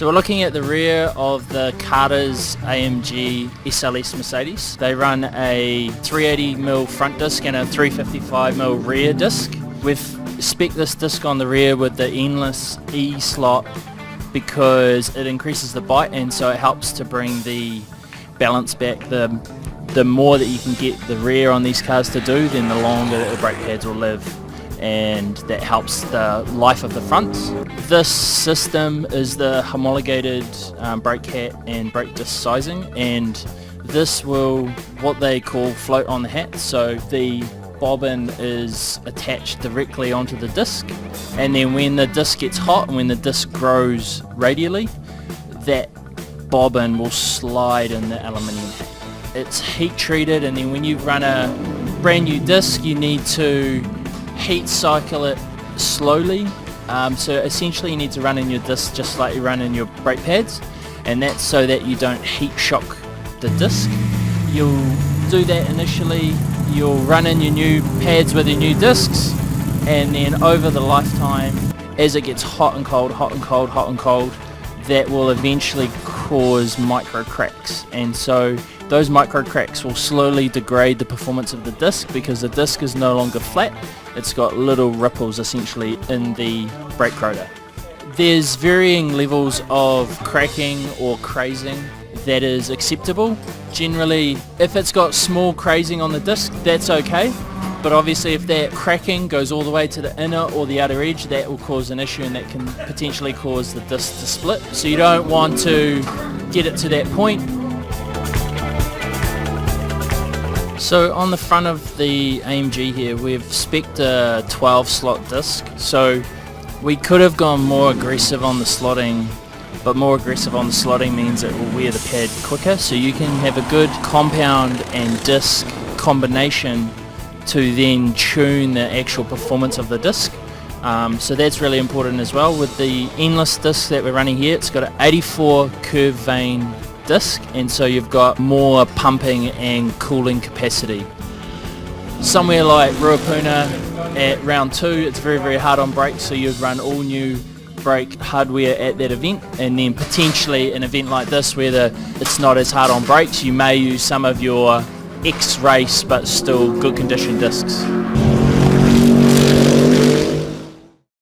So we're looking at the rear of the Carter's AMG SLS Mercedes. They run a 380mm front disc and a 355mm rear disc. We've spec'd this disc on the rear with the endless E slot because it increases the bite, and so it helps to bring the balance back. The more that you can get the rear on these cars to do, then the longer that the brake pads will live, and that helps the life of the fronts. This system is the homologated brake hat and brake disc sizing, and this will what they call float on the hat. So the bobbin is attached directly onto the disc, and then when the disc gets hot and when the disc grows radially, that bobbin will slide in the aluminium hat. It's heat treated, and then when you run a brand new disc you need to heat cycle it slowly. So essentially you need to run in your disc just like you run in your brake pads, and that's so that you don't heat shock the disc. You'll do that initially, you'll run in your new pads with your new discs, and then over the lifetime, as it gets hot and cold, hot and cold, hot and cold, that will eventually cause micro cracks, and so those micro cracks will slowly degrade the performance of the disc because the disc is no longer flat, it's got little ripples essentially in the brake rotor. There's varying levels of cracking or crazing that is acceptable. Generally, if it's got small crazing on the disc, that's okay, but obviously if that cracking goes all the way to the inner or the outer edge, that will cause an issue and that can potentially cause the disc to split. So you don't want to get it to that point. So on the front of the AMG here, we've spec'd a 12 slot disc. So we could have gone more aggressive on the slotting, but more aggressive on the slotting means it will wear the pad quicker. So you can have a good compound and disc combination to then tune the actual performance of the disc. So that's really important as well. With the endless disc that we're running here, it's got an 84 curve vane disc, and so you've got more pumping and cooling capacity. Somewhere like Ruapuna at round 2, it's very, very hard on brakes, so you'd run all new brake hardware at that event, and then potentially an event like this where it's not as hard on brakes, you may use some of your ex-race but still good condition discs.